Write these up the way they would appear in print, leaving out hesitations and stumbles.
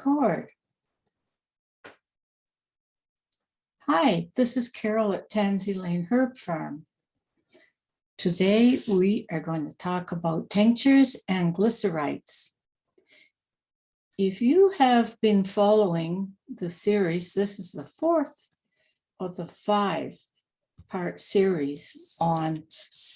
record. Hi, this is Carol at Tansy Lane Herb Farm. Today we are going to talk about tinctures and glycerites. If you have been following the series, this is the fourth of the 5-part series on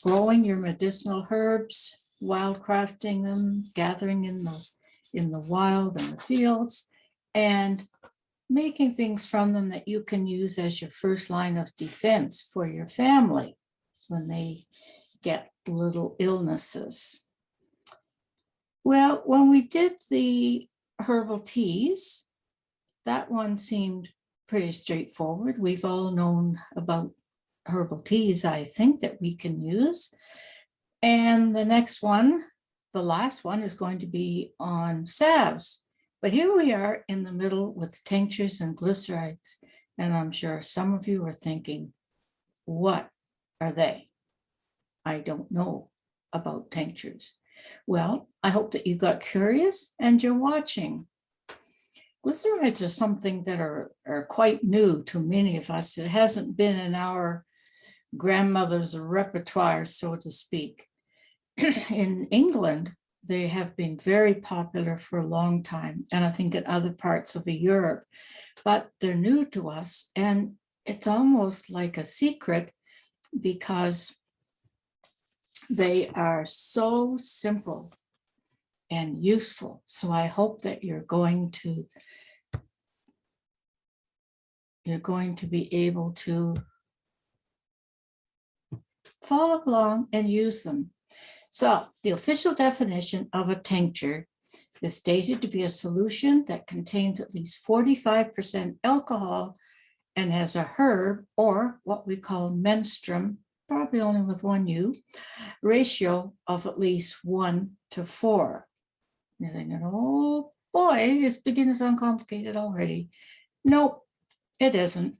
growing your medicinal herbs, wildcrafting them, gathering in the wild and the fields, and making things from them that you can use as your first line of defense for your family when they get little illnesses. Well, when we did the herbal teas, that one seemed pretty straightforward. We've all known about herbal teas, I think, that we can use. And the next one, the last one, is going to be on salves. But here we are in the middle with tinctures and glycerites. And I'm sure some of you are thinking, what are they? I don't know about tinctures. Well, I hope that you got curious and you're watching. Glycerites are something that are quite new to many of us. It hasn't been in our grandmother's repertoire, so to speak. In England, they have been very popular for a long time, and I think in other parts of Europe, but they're new to us, and it's almost like a secret because they are so simple and useful. So I hope that you're going to be able to follow along and use them. So the official definition of a tincture is stated to be a solution that contains at least 45% alcohol and has a herb, or what we call menstruum, probably only with one U, ratio of at least 1:4. You're thinking, oh boy, it's beginning to sound complicated already. Nope, it isn't.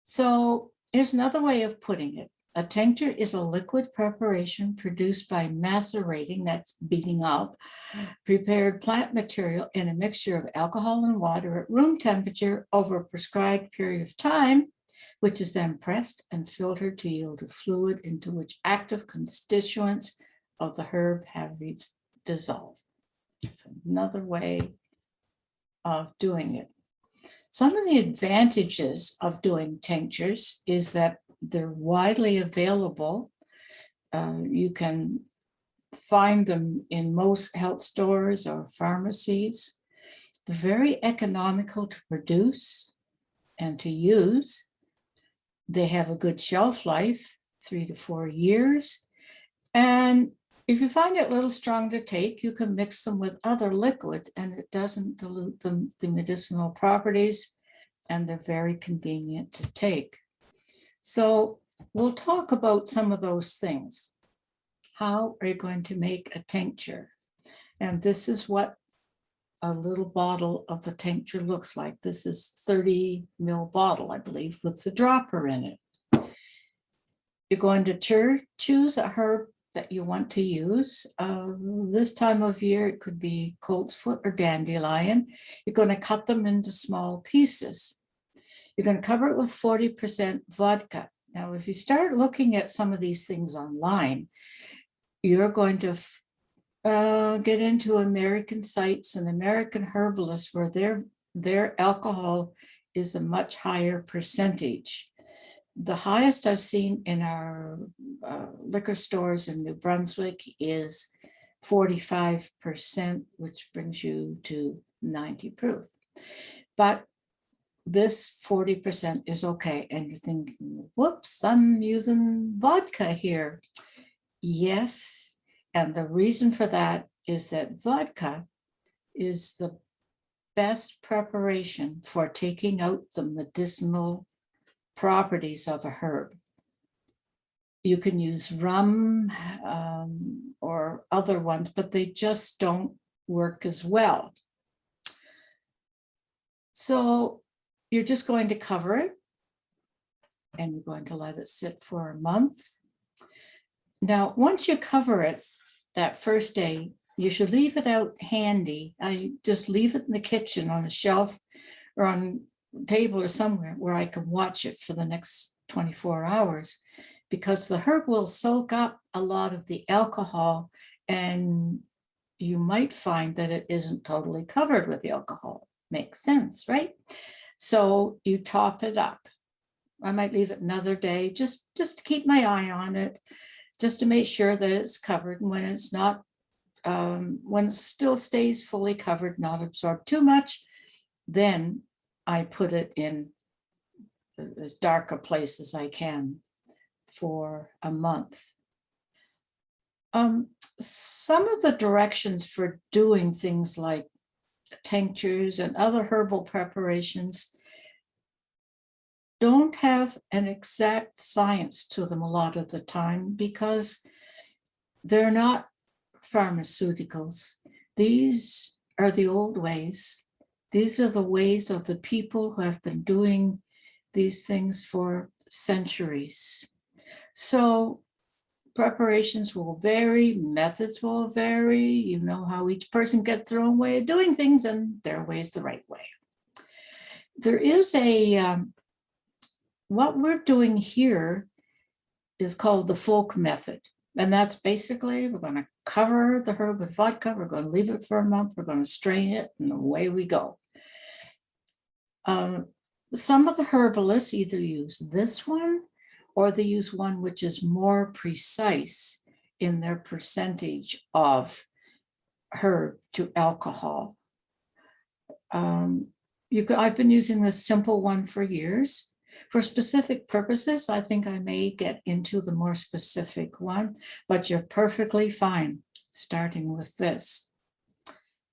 So here's another way of putting it. A tincture is a liquid preparation produced by macerating, that's beating up, prepared plant material in a mixture of alcohol and water at room temperature over a prescribed period of time, which is then pressed and filtered to yield a fluid into which active constituents of the herb have dissolved. It's another way of doing it. Some of the advantages of doing tinctures is that they're widely available. You can find them in most health stores or pharmacies. They're very economical to produce and to use. They have a good shelf life, 3 to 4 years. And if you find it a little strong to take, you can mix them with other liquids and it doesn't dilute the medicinal properties, and they're very convenient to take. So we'll talk about some of those things. How are you going to make a tincture? And this is what a little bottle of the tincture looks like. This is 30 ml bottle, I believe, with the dropper in it. You're going to choose a herb that you want to use. This time of year, it could be coltsfoot or dandelion. You're going to cut them into small pieces. You're going to cover it with 40% vodka. Now, if you start looking at some of these things online, you're going to get into American sites and American herbalists where their alcohol is a much higher percentage. The highest I've seen in our liquor stores in New Brunswick is 45%, which brings you to 90 proof. But this 40% is okay. And you're thinking, whoops, I'm using vodka here. Yes. And the reason for that is that vodka is the best preparation for taking out the medicinal properties of a herb. You can use rum or other ones, but they just don't work as well. So you're just going to cover it and you're going to let it sit for a month. Now, once you cover it, that first day, You should leave it out handy. I just leave it in the kitchen on a shelf or on a table or somewhere where I can watch it for the next 24 hours, because the herb will soak up a lot of the alcohol, and you might find that it isn't totally covered with alcohol. Makes sense, right? So you top it up. I might leave it another day, just to keep my eye on it, just to make sure that it's covered. And when it's not, when it still stays fully covered, not absorbed too much, then I put it in as dark a place as I can for a month. Some of the directions for doing things like tinctures and other herbal preparations don't have an exact science to them a lot of the time, because they're not pharmaceuticals. These are the old ways. These are the ways of the people who have been doing these things for centuries. So preparations will vary, methods will vary. You know how each person gets their own way of doing things, and their way is the right way. There is a, what we're doing here is called the folk method. And that's basically, we're going to cover the herb with vodka, we're going to leave it for a month, we're going to strain it, and away we go. Some of the herbalists either use this one, or they use one which is more precise in their percentage of herb to alcohol. I've been using this simple one for years. For specific purposes, I think I may get into the more specific one, but you're perfectly fine starting with this.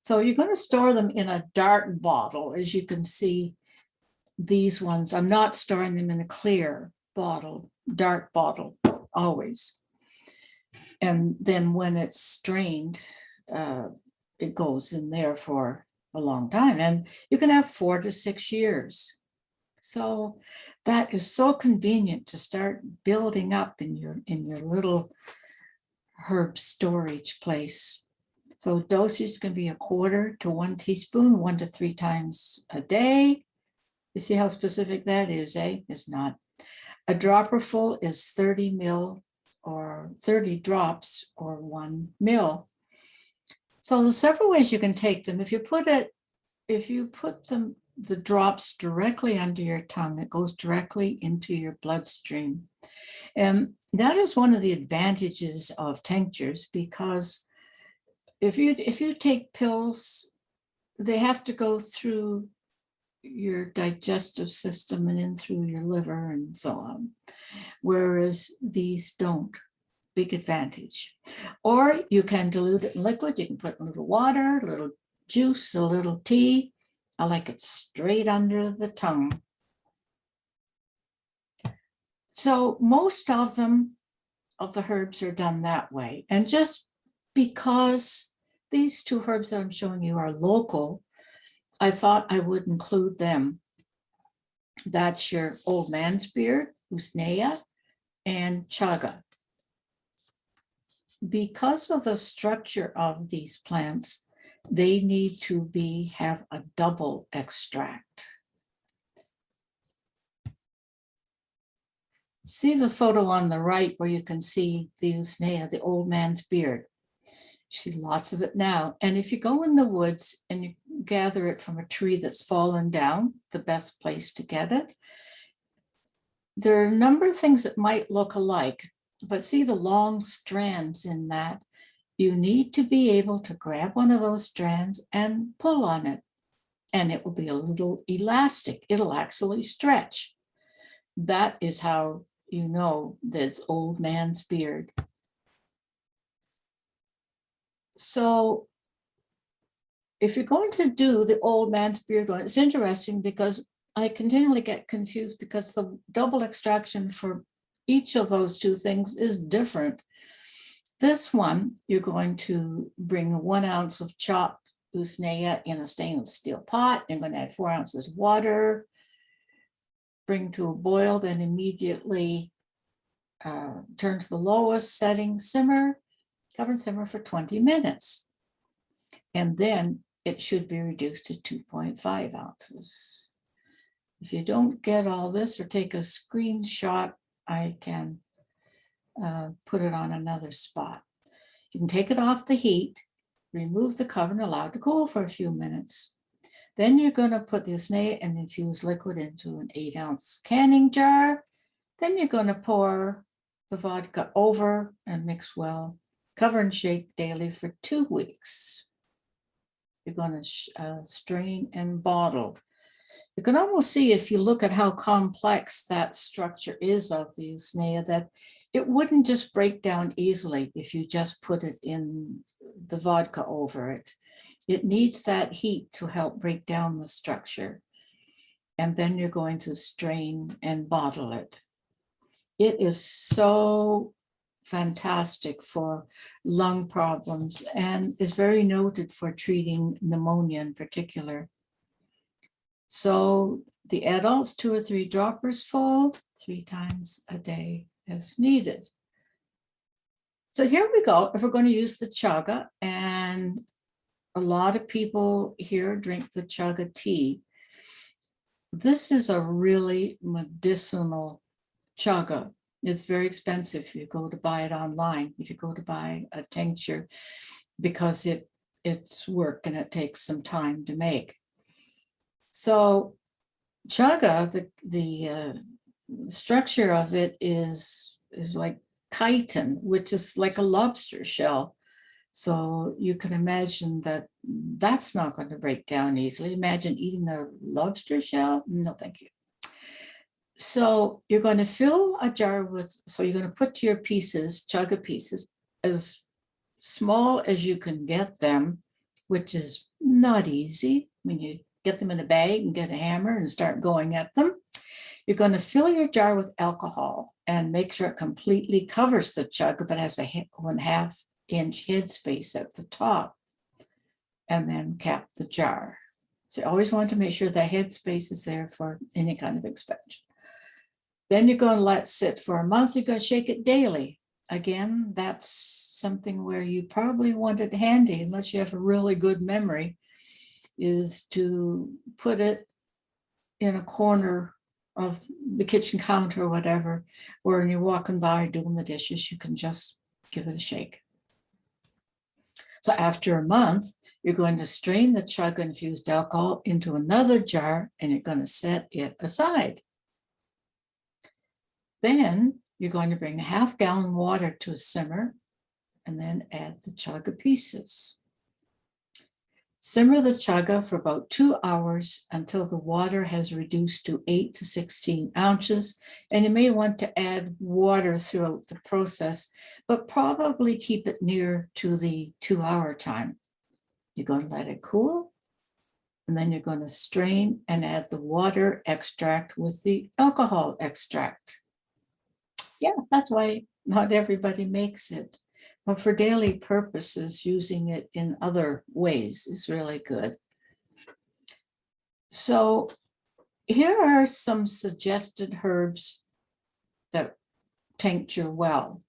So you're going to store them in a dark bottle. As you can see, these ones, I'm not storing them in a clear bottle, dark bottle, always. And then when it's strained, it goes in there for a long time. And you can have 4 to 6 years. So that is so convenient to start building up in your little herb storage place. So dosage can be 1/4 to 1 teaspoon, 1 to 3 times a day. You see how specific that is, eh? It's not. A dropper full is 30 mil or 30 drops or 1 mil. So there's several ways you can take them. If you put the drops directly under your tongue, it goes directly into your bloodstream. And that is one of the advantages of tinctures, because if you take pills, they have to go through your digestive system and in through your liver and so on, whereas these don't. Big advantage. Or you can dilute it in liquid. You can put a little water, a little juice, a little tea. I like it straight under the tongue. So most of them, of the herbs, are done that way. And just because these 2 herbs that I'm showing you are local, I thought I would include them. That's your old man's beard, usnea, and chaga. Because of the structure of these plants, they need to have a double extract. See the photo on the right where you can see the usnea, the old man's beard. You see lots of it now. And if you go in the woods and you gather it from a tree that's fallen down, the best place to get it, there are a number of things that might look alike, but see the long strands in that. You need to be able to grab one of those strands and pull on it, and it will be a little elastic. It'll actually stretch. That is how you know that's old man's beard. So if you're going to do the old man's beard one, it's interesting because I continually get confused because the double extraction for each of those 2 things is different. This one, you're going to bring 1 ounce of chopped usnea in a stainless steel pot. You're going to add 4 ounces of water, bring to a boil, then immediately turn to the lowest setting, simmer, cover and simmer for 20 minutes. And then it should be reduced to 2.5 ounces. If you don't get all this or take a screenshot, I can put it on another spot. You can take it off the heat, remove the cover and allow it to cool for a few minutes. Then you're going to put the usnea and infused liquid into an 8-ounce canning jar. Then you're going to pour the vodka over and mix well. Cover and shake daily for 2 weeks. You're going to strain and bottle. You can almost see, if you look at how complex that structure is of the usnea, that it wouldn't just break down easily if you just put it in the vodka over it. It needs that heat to help break down the structure. And then you're going to strain and bottle it. It is so fantastic for lung problems and is very noted for treating pneumonia in particular. So the adults, 2 or 3 droppers full, 3 times a day as needed. So here we go. If we're going to use the chaga, and a lot of people here drink the chaga tea. This is a really medicinal chaga. It's very expensive if you go to buy it online, if you go to buy a tincture, because it's work and it takes some time to make. So chaga, the structure of it is like chitin, which is like a lobster shell. So you can imagine that that's not going to break down easily. Imagine eating a lobster shell. No, thank you. So you're going to fill a jar with, so you're going to put your pieces, chaga pieces, as small as you can get them, which is not easy. When you get them in a bag and get a hammer and start going at them, you're going to fill your jar with alcohol and make sure it completely covers the chaga, but has a 1/2 inch headspace at the top, and then cap the jar. So you always want to make sure the headspace is there for any kind of expansion. Then you're going to let it sit for a month. You're going to shake it daily. Again, that's something where you probably want it handy, unless you have a really good memory, is to put it in a corner of the kitchen counter or whatever, or when you're walking by doing the dishes, you can just give it a shake. So after a month, you're going to strain the chaga-infused alcohol into another jar, and you're going to set it aside. Then you're going to bring a 1/2 gallon water to a simmer, and then add the chaga pieces. Simmer the chaga for about 2 hours until the water has reduced to 8 to 16 ounces. And you may want to add water throughout the process, but probably keep it near to the 2-hour time. You're going to let it cool, and then you're going to strain and add the water extract with the alcohol extract. Yeah, that's why not everybody makes it. But for daily purposes, using it in other ways is really good. So here are some suggested herbs that tincture well.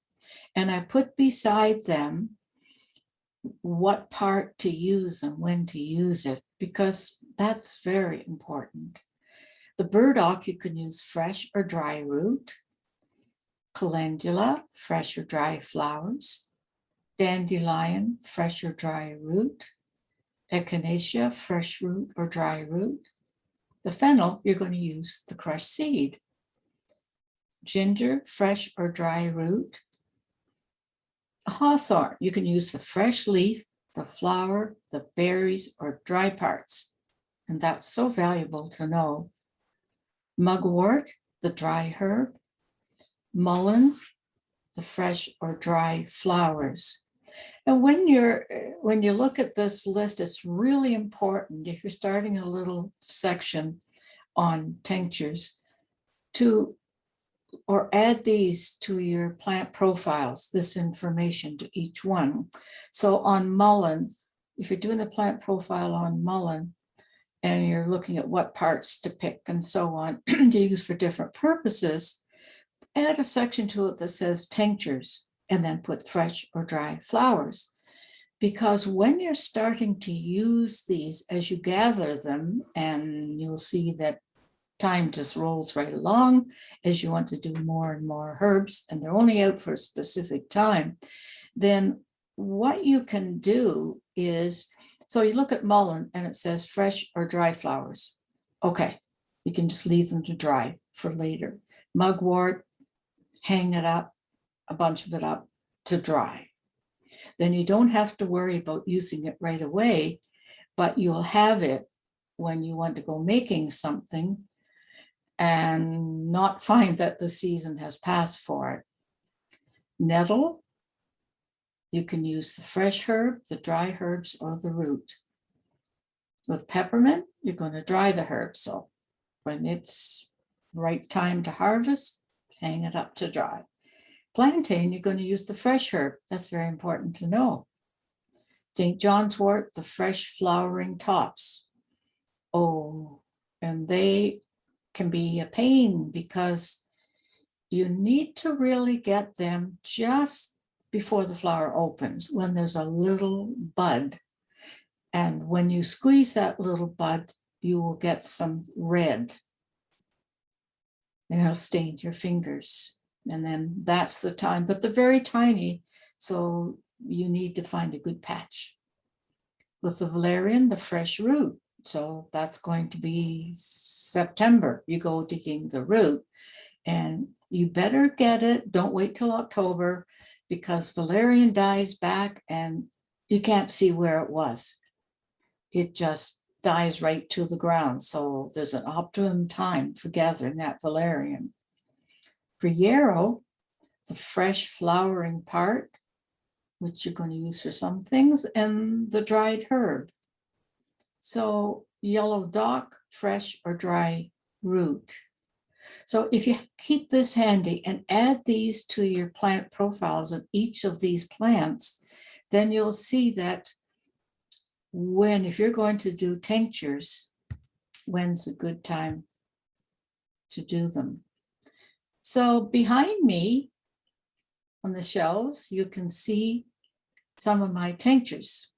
And I put beside them what part to use and when to use it, because that's very important. The burdock, you can use fresh or dry root. Calendula, fresh or dry flowers. Dandelion, fresh or dry root. Echinacea, fresh root or dry root. The fennel, you're going to use the crushed seed. Ginger, fresh or dry root. Hawthorn, you can use the fresh leaf, the flower, the berries, or dry parts. And that's so valuable to know. Mugwort, the dry herb. Mullein, the fresh or dry flowers. And when you look at this list, it's really important, if you're starting a little section on tinctures, or add these to your plant profiles, this information to each one. So on mullein, if you're doing the plant profile on mullein, and you're looking at what parts to pick and so on to use for different purposes, add a section to it that says tinctures, and then put fresh or dry flowers. Because when you're starting to use these, as you gather them, and you'll see that time just rolls right along as you want to do more and more herbs, and they're only out for a specific time, then what you can do is, so you look at mullein and it says fresh or dry flowers. Okay, you can just leave them to dry for later. Mugwort, hang it up, a bunch of it up to dry. Then you don't have to worry about using it right away, but you'll have it when you want to go making something and not find that the season has passed for it. Nettle, you can use the fresh herb, the dry herbs, or the root. With peppermint, you're going to dry the herb. So when it's right time to harvest, hang it up to dry. Plantain, you're going to use the fresh herb. That's very important to know. St. John's wort, the fresh flowering tops. Oh, and they can be a pain because you need to really get them just before the flower opens, when there's a little bud. And when you squeeze that little bud, you will get some red. And it'll stain your fingers. And then that's the time, but they're very tiny, so you need to find a good patch. With the valerian, the fresh root. So that's going to be September. You go digging the root, and you better get it. Don't wait till October, because valerian dies back and you can't see where it was. It just dies right to the ground. So there's an optimum time for gathering that valerian. For yarrow, the fresh flowering part, which you're going to use for some things, and the dried herb. So yellow dock, fresh or dry root. So if you keep this handy and add these to your plant profiles of each of these plants, then you'll see that if you're going to do tinctures, when's a good time to do them. So behind me on the shelves, you can see some of my tinctures.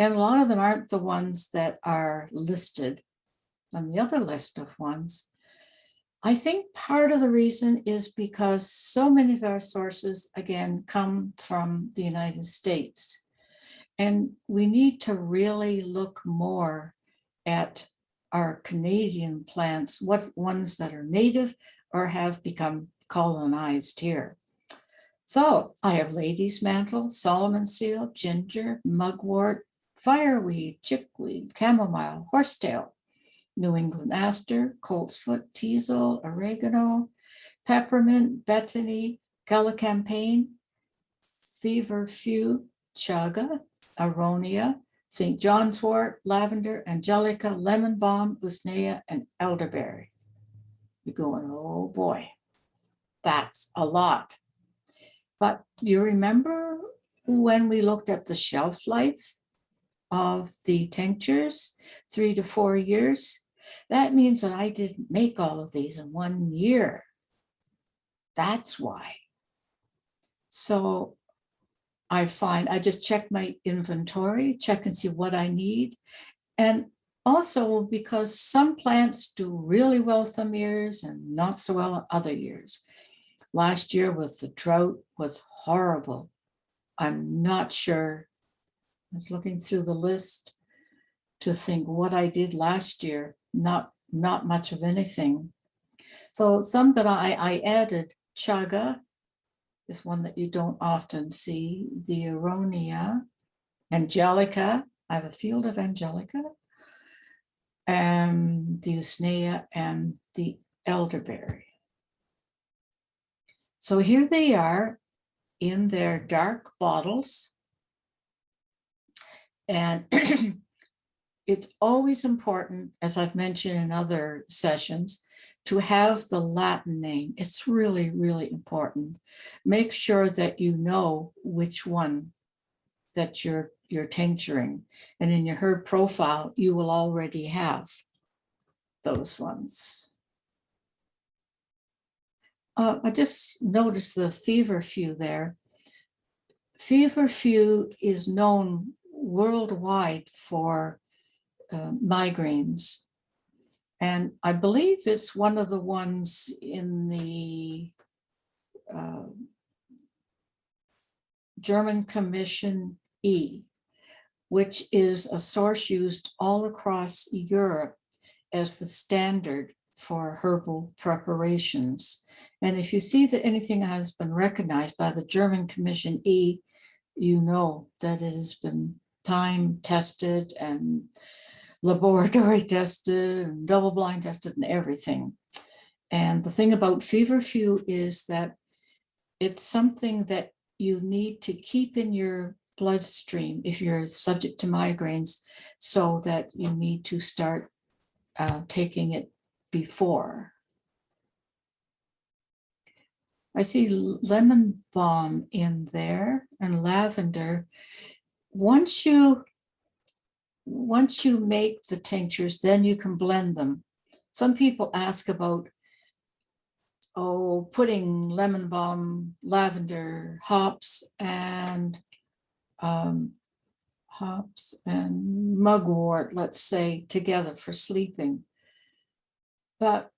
And a lot of them aren't the ones that are listed on the other list of ones. I think part of the reason is because so many of our sources, again, come from the United States. And we need to really look more at our Canadian plants, what ones that are native or have become colonized here. So I have lady's mantle, Solomon seal, ginger, mugwort, fireweed, chickweed, chamomile, horsetail, New England aster, coltsfoot, teasel, oregano, peppermint, betony, gallicampane, feverfew, chaga, aronia, St. John's wort, lavender, angelica, lemon balm, usnea, and elderberry. You're going, oh boy, that's a lot. But you remember when we looked at the shelf life of the tinctures, 3 to 4 years? That means that I didn't make all of these in 1 year. That's why. So I just check my inventory, check and see what I need. And also because some plants do really well some years and not so well other years. Last year with the drought was horrible. I'm not sure. I was looking through the list to think what I did last year, not much of anything. So some that I added, chaga is one that you don't often see, the aronia, angelica, I have a field of angelica, and the usnea and the elderberry. So here they are in their dark bottles. And it's always important, as I've mentioned in other sessions, to have the Latin name. It's really, really important. Make sure that you know which one that you're tincturing. And in your herb profile, you will already have those ones. I just noticed the feverfew there. Feverfew is known worldwide for migraines. And I believe it's one of the ones in the German Commission E, which is a source used all across Europe as the standard for herbal preparations. And if you see that anything has been recognized by the German Commission E, you know that it has been time tested and laboratory tested and double-blind tested and everything. And the thing about feverfew is that it's something that you need to keep in your bloodstream if you're subject to migraines, so that you need to start taking it before. I see lemon balm in there and lavender. Once you make the tinctures, then you can blend them. Some people ask about, putting lemon balm, lavender, hops and mugwort, let's say, together for sleeping. But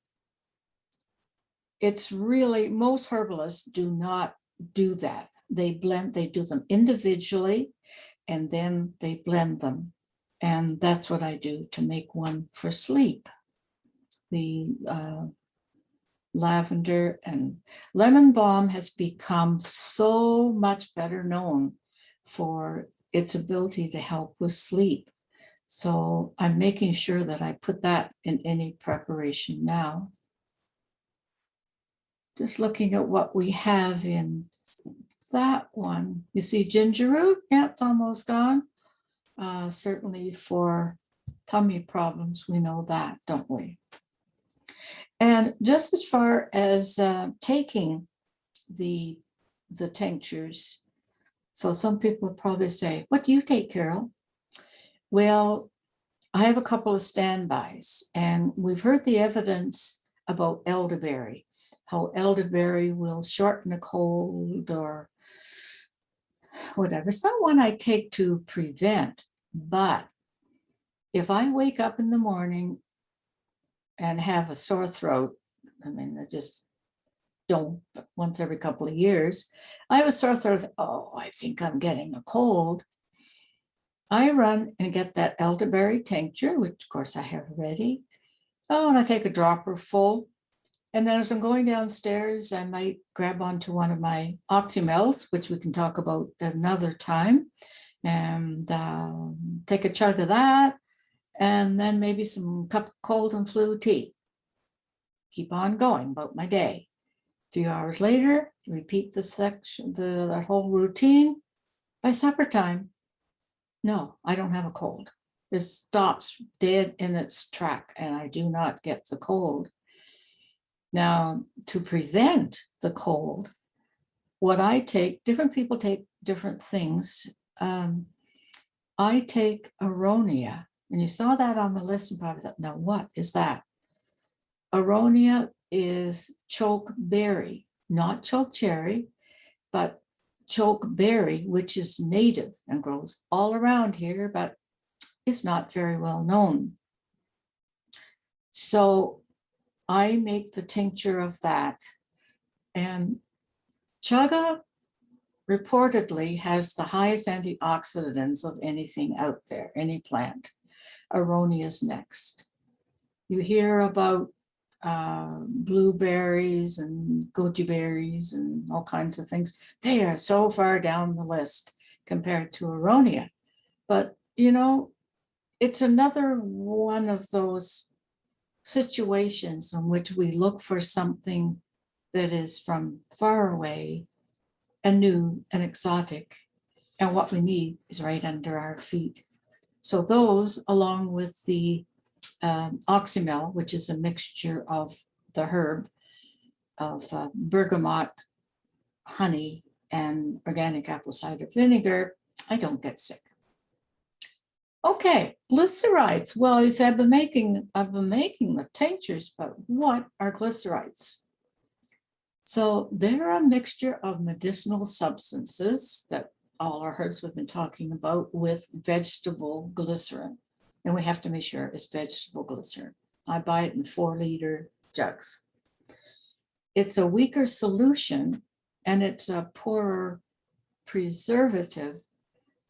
it's really, most herbalists do not do that. They do them individually, and then they blend them. And that's what I do to make one for sleep. The lavender and lemon balm has become so much better known for its ability to help with sleep. So I'm making sure that I put that in any preparation now. Just looking at what we have in that one. You see ginger root? Yeah, it's almost gone. Certainly for tummy problems, we know that, don't we? And just as far as taking the tinctures, so some people would probably say, what do you take, Carol? Well, I have a couple of standbys, and we've heard the evidence about elderberry, how elderberry will shorten a cold or whatever. It's not one I take to prevent, but if I wake up in the morning and have a sore throat, I mean, I just don't, once every couple of years, I have a sore throat, I think I'm getting a cold. I run and get that elderberry tincture, which of course I have ready. And I take a dropper full. And then as I'm going downstairs, I might grab onto one of my oxymels, which we can talk about at another time, and take a chug of that, and then maybe some cup of cold and flu tea. Keep on going about my day. A few hours later, repeat that whole routine. By supper time, no, I don't have a cold. It stops dead in its track, and I do not get the cold. Now, to prevent the cold, what I take, different people take different things. I take aronia, and you saw that on the list and probably thought, now what is that? Aronia is chokeberry, not chokecherry, but chokeberry, which is native and grows all around here, but it's not very well known. So I make the tincture of that. And chaga reportedly has the highest antioxidants of anything out there, any plant. Aronia is next. You hear about blueberries and goji berries and all kinds of things. They are so far down the list compared to aronia. But, you know, it's another one of those situations in which we look for something that is from far away and new and exotic, and what we need is right under our feet. So those, along with the oxymel, which is a mixture of the herb of bergamot, honey, and organic apple cider vinegar, I don't get sick. Okay, glycerites. Well, you said I've been making the tinctures, but what are glycerites? So they're a mixture of medicinal substances that all our herbs we've been talking about with vegetable glycerin. And we have to make sure it's vegetable glycerin. I buy it in 4-liter jugs. It's a weaker solution and it's a poorer preservative,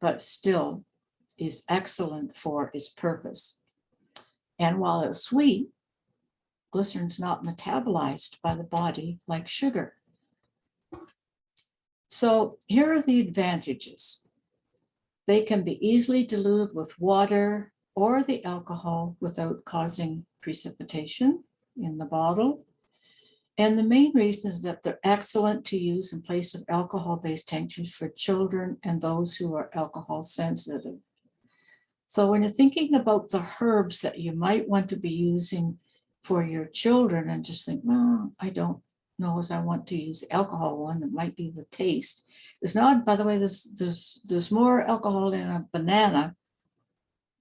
but still is excellent for its purpose. And while it's sweet, glycerin's not metabolized by the body like sugar. So here are the advantages. They can be easily diluted with water or the alcohol without causing precipitation in the bottle. And the main reason is that they're excellent to use in place of alcohol-based tinctures for children and those who are alcohol sensitive. So when you're thinking about the herbs that you might want to be using for your children and just think, well, I don't know as I want to use the alcohol one, it might be the taste. It's not, by the way, there's more alcohol in a banana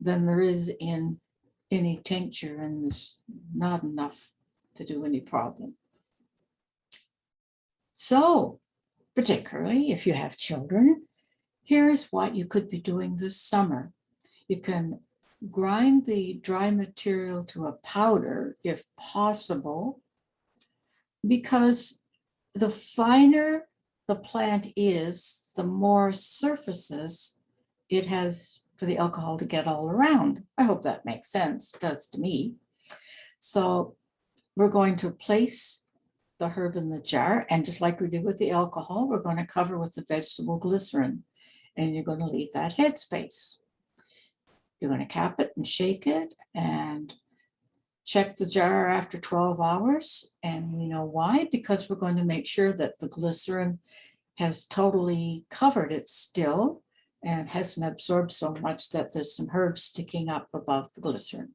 than there is in any tincture, and there's not enough to do any problem. So, particularly if you have children, here's what you could be doing this summer. You can grind the dry material to a powder if possible, because the finer the plant is, the more surfaces it has for the alcohol to get all around. I hope that makes sense. It does to me. So we're going to place the herb in the jar, and just like we did with the alcohol, we're going to cover with the vegetable glycerin, and you're going to leave that headspace. You're going to cap it and shake it and check the jar after 12 hours. And we know why, because we're going to make sure that the glycerin has totally covered it still and hasn't absorbed so much that there's some herbs sticking up above the glycerin.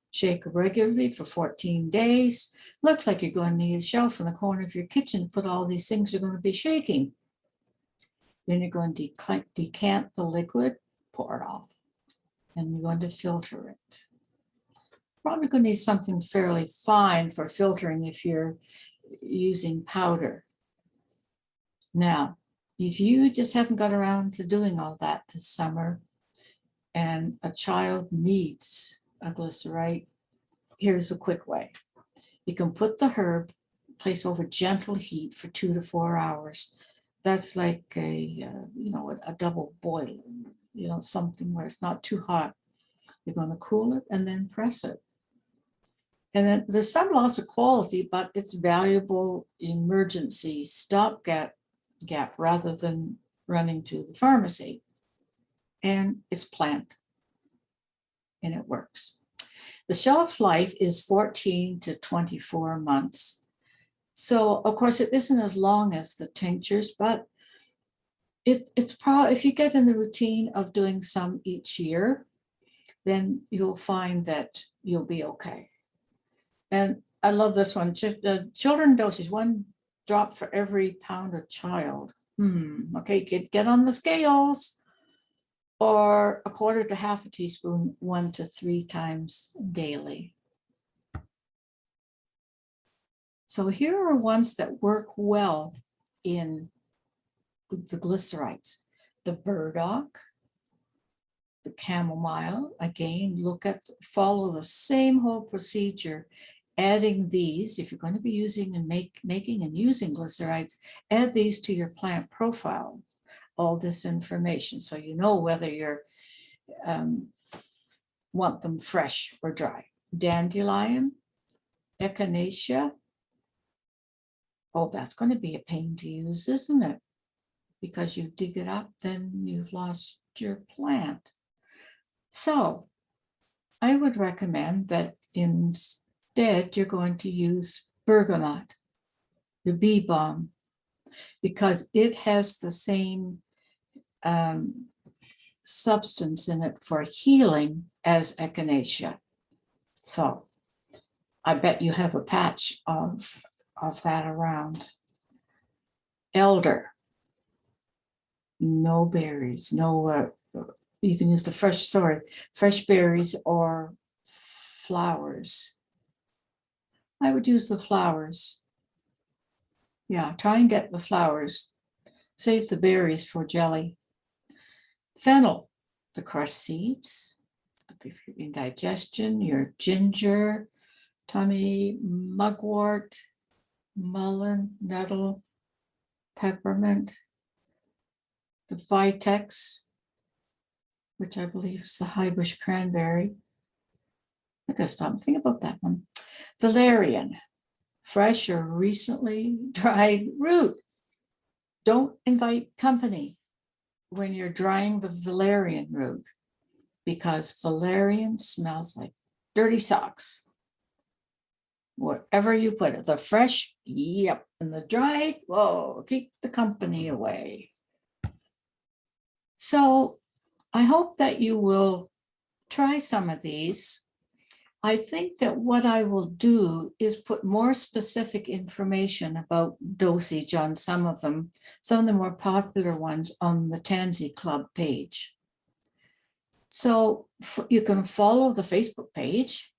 Shake regularly for 14 days. Looks like you're going to need a shelf in the corner of your kitchen to put all these things you're going to be shaking. Then you're going to decant the liquid, pour it off, and you're going to filter it. Probably going to need something fairly fine for filtering if you're using powder. Now, if you just haven't got around to doing all that this summer and a child needs a glycerite, here's a quick way. You can put the herb, place over gentle heat for 2 to 4 hours. That's like a double boil, something where it's not too hot. You're going to cool it and then press it. And then there's some loss of quality, but it's valuable emergency stopgap rather than running to the pharmacy. And it's plant, and it works. The shelf life is 14 to 24 months. So, of course, it isn't as long as the tinctures, but it's probably, if you get in the routine of doing some each year, then you'll find that you'll be okay. And I love this one. Children dosage, 1 drop for every pound of child. Okay, get on the scales. Or 1/4 to 1/2 teaspoon, 1 to 3 times daily. So here are ones that work well in the glycerites. The burdock, the chamomile, again, follow the same whole procedure. Adding these, if you're going to be using and making and using glycerites, add these to your plant profile. All this information, so you know whether you're want them fresh or dry. Dandelion, echinacea. Oh, that's going to be a pain to use, isn't it? Because you dig it up, then you've lost your plant. So I would recommend that instead you're going to use bergamot, the bee balm, because it has the same substance in it for healing as echinacea. So I bet you have a patch of that around. Elder, no berries, you can use the fresh berries or flowers. I would use the flowers. Yeah, try and get the flowers. Save the berries for jelly. Fennel, the crushed seeds, if you're indigestion, your ginger, tummy, mugwort, mullein, nettle, peppermint, the vitex, which I believe is the high bush cranberry. I gotta stop and think about that one. Valerian, fresh or recently dried root. Don't invite company when you're drying the valerian root, because valerian smells like dirty socks. Wherever you put it, the fresh, yep, and the dried, whoa, keep the company away. So I hope that you will try some of these. I think that what I will do is put more specific information about dosage on some of the more popular ones on the Tansy Club page. So you can follow the Facebook page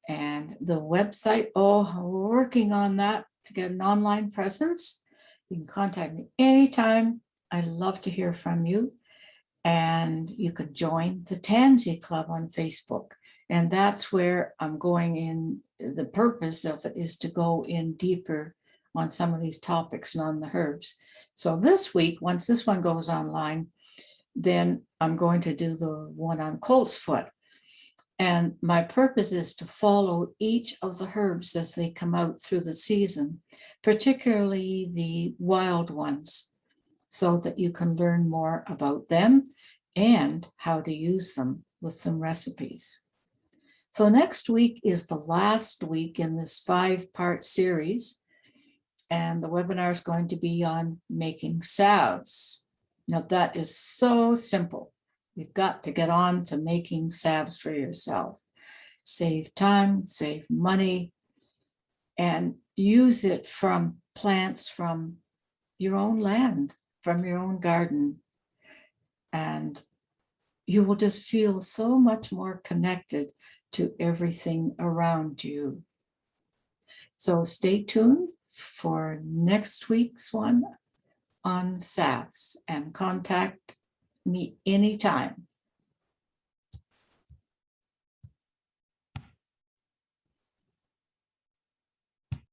and the website. Oh, we're working on that to get an online presence. You can contact me anytime. I love to hear from you. And you could join the Tansy Club on Facebook. And that's where I'm going in. The purpose of it is to go in deeper on some of these topics and on the herbs. So this week, once this one goes online, then I'm going to do the one on colt's foot. And my purpose is to follow each of the herbs as they come out through the season, particularly the wild ones, so that you can learn more about them and how to use them with some recipes. So next week is the last week in this 5-part series, and the webinar is going to be on making salves. Now that is so simple. You've got to get on to making salves for yourself. Save time, save money, and use it from plants from your own land, from your own garden. And you will just feel so much more connected to everything around you. So stay tuned for next week's one on salves and contact me anytime.